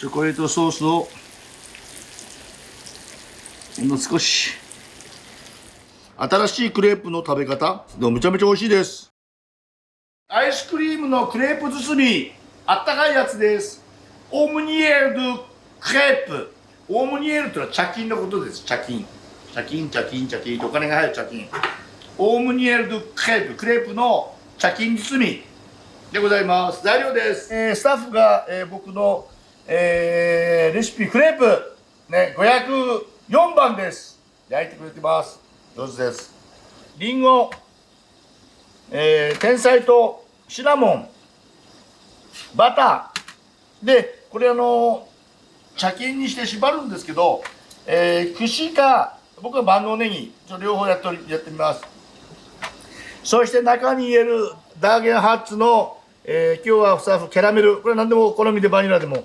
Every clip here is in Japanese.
チョコレートソースをほんの少し。新しいクレープの食べ方、めちゃめちゃ美味しいです。アイスクリームのクレープ包み、あったかいやつです。オムニエルドクレープ。オムニエルというのは茶金のことです。茶金。茶金とお金が入る茶金。オムニエルドクレープ。クレープの茶金包みでございます。材料です。スタッフが、僕の、レシピクレープ、ね、504番です。焼いてくれてます。上手です。リンゴ、天才とシナモン、バターで、これ茶巾にして縛るんですけど、串か僕は万能ネギ両方やってみます。そして中に入れるダーゲンハッツの、今日はスタッフキャラメル、これ何でもお好みでバニラでも、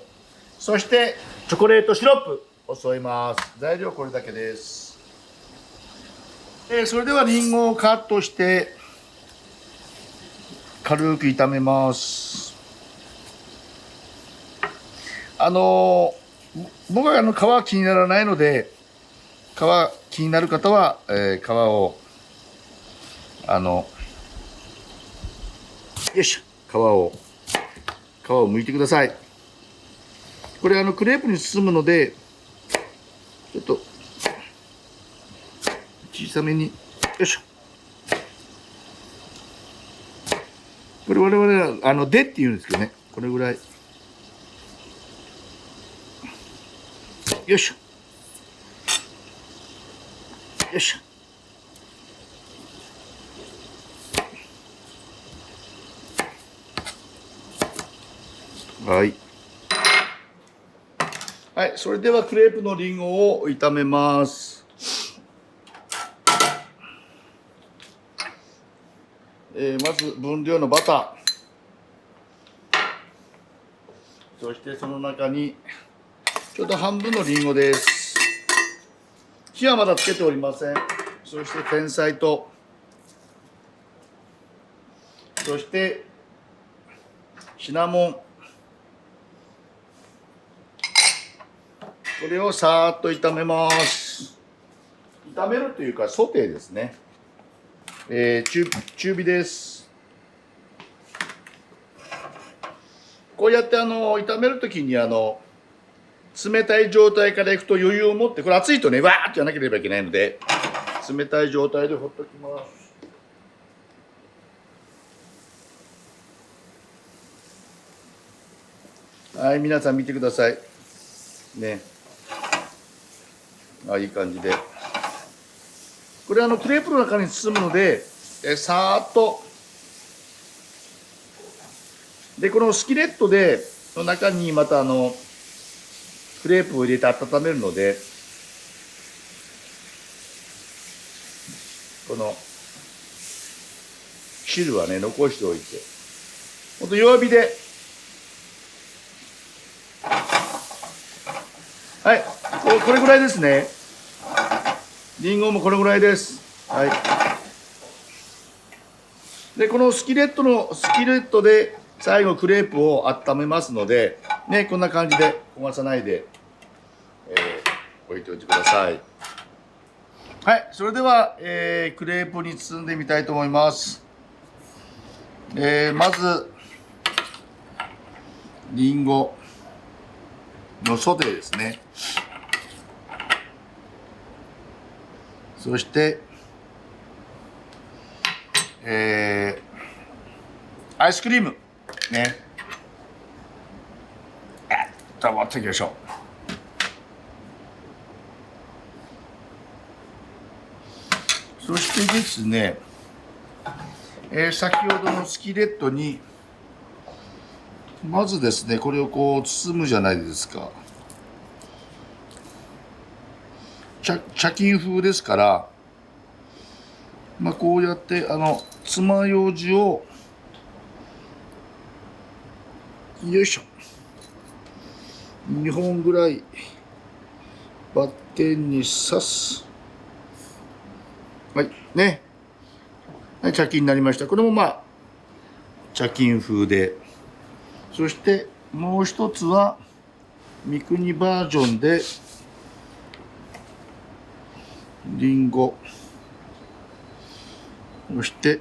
そしてチョコレートシロップを添えます。材料これだけです。それではリンゴをカットして軽く炒めます。僕は皮気にならないので、皮気になる方は、皮をよいしょ、皮を剥いてください。これクレープに包むのでちょっと小さめに、よいしょ。これ我々はでって言うんですけどね、これぐらい。よいしょ。よいしょ。はい。はい、それではクレープのリンゴを炒めます。まず分量のバター。そしてその中にちょっと半分のリンゴです。火はまだつけておりません。そして天才と、そしてシナモン、これをさーっと炒めます。炒めるというかソテーですね。中火です。こうやって炒めるときに冷たい状態からいくと余裕を持って、これ熱いとねわーってやらなければいけないので、冷たい状態でほっときます。はい、皆さん見てくださいね。いい感じで、これクレープの中に包むので、さーっとで、このスキレットでの中にまたクレープを入れて温めるので、この汁はね残しておいて、ほんと弱火で、はい、これぐらいですね。りんごもこれぐらいです。はい。で、このスキレットで最後クレープを温めますので、ね、こんな感じで焦がさないで、置いておいてください。はい、それでは、クレープに包んでみたいと思います。まずりんごのソテーですね。そしてアイスクリームね、持っていきましょう。そしてですね、先ほどのスキレットにまずですね、これをこう包むじゃないですか。茶巾風ですから、こうやって爪楊枝をよいしょ、2本ぐらいバッテンに刺す。はいね、はい、茶巾になりました。これも茶巾風で、そしてもう一つは三国バージョンでりんご、そして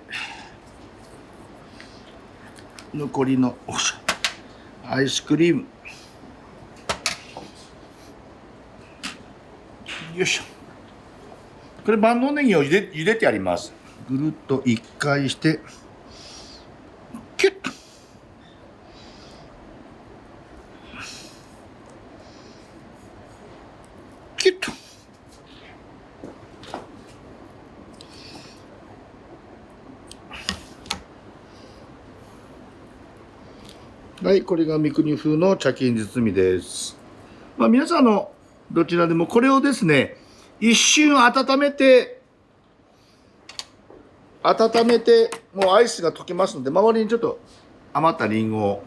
残りのアイスクリーム、よいしょ。これ万能ネギを茹でてあります。ぐるっと一回してキュッとキュッと。はい、これが三国風の茶巾包みです。皆さんのどちらでもこれをですね、一瞬温めてもうアイスが溶けますので、周りにちょっと余ったリンゴを、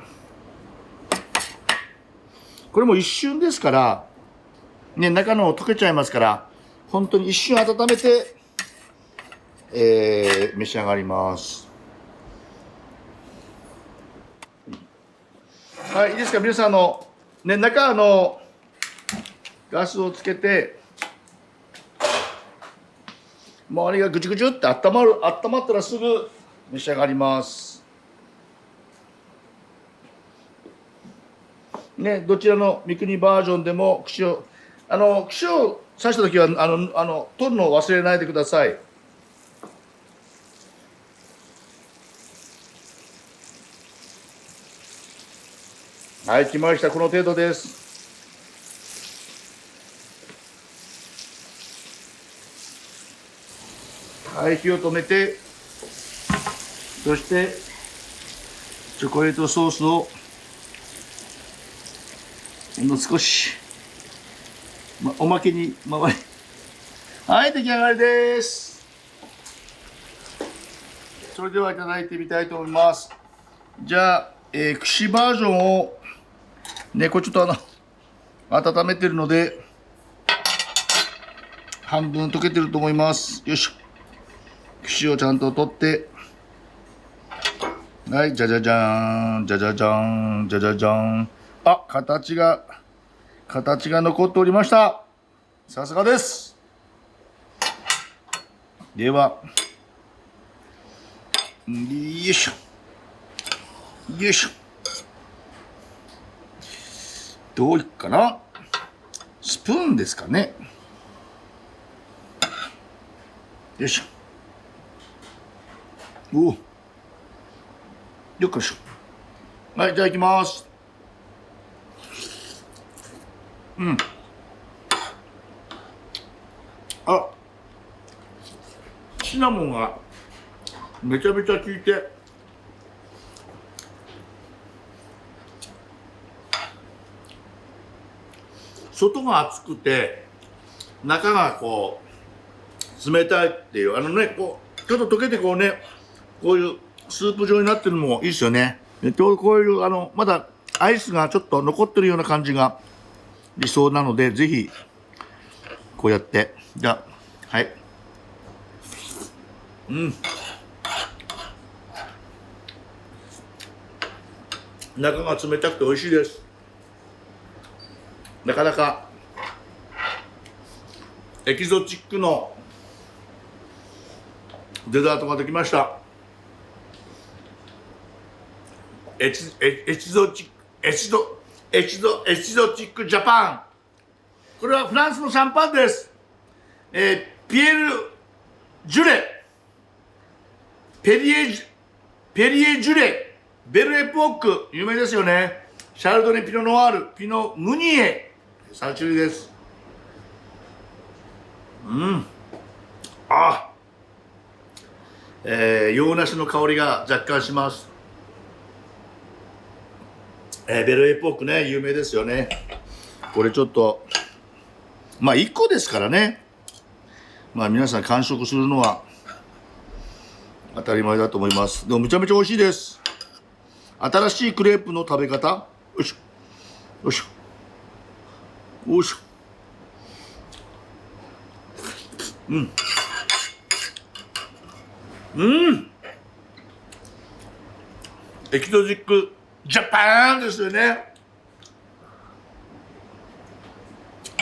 これも一瞬ですからね、中の溶けちゃいますから、本当に一瞬温めて、召し上がります。はい、いいですか皆さん、中ガスをつけて、周りがぐちゅぐちゅって温まったらすぐ召し上がります。ね、どちらの三国バージョンでも串を刺した時は取るのを忘れないでください。はい、来ました。この程度です。はい、火を止めて、そしてチョコレートソースをほんの少し、おまけに周り。はい、出来上がりです。それではいただいてみたいと思います。じゃあ、串バージョンをね、これちょっと温めてるので半分溶けてると思います。よいしょ。串をちゃんと取って、はい、じゃじゃじゃーん、じゃじゃじゃーん、じゃじゃじゃーん。あ、形が残っておりました。さすがです。では、よいしょよいしょ。どういくかな。スプーンですかね。よいしょ。おお、よっこいしょ。はい、じゃあいきます。あ、シナモンがめちゃめちゃ効いて、外が熱くて中がこう冷たいっていう、こうちょっと溶けてこうね、こういうスープ状になってるのもいいですよね。こういうまだアイスがちょっと残ってるような感じが理想なので、ぜひこうやって、じゃあ、はい、中が冷たくて美味しいです。なかなかエキゾチックのデザートができました。エキゾチックジャパン。これはフランスのシャンパンです。ピエール・ジュレ、ペリエ・ジュレ、ベルエポーク、有名ですよね。シャルドネ・ピノ・ノワール、ピノ・ムニエ、3種類です。洋梨の香りが若干します。ベルエポークね、有名ですよね。これちょっと1個ですからね、皆さん完食するのは当たり前だと思います。でもめちゃめちゃ美味しいです。新しいクレープの食べ方、よいしょよいしょよいしょ。エキゾチックジャパンですよね。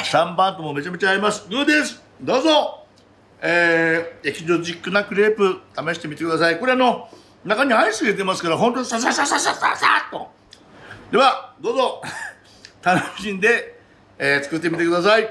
シャンパンともめちゃめちゃ合います。グーです。どうぞ。エキゾチックなクレープ試してみてください。これ中にアイス入れてますから、本当にサササササササッと。では、どうぞ、楽しんで、作ってみてください。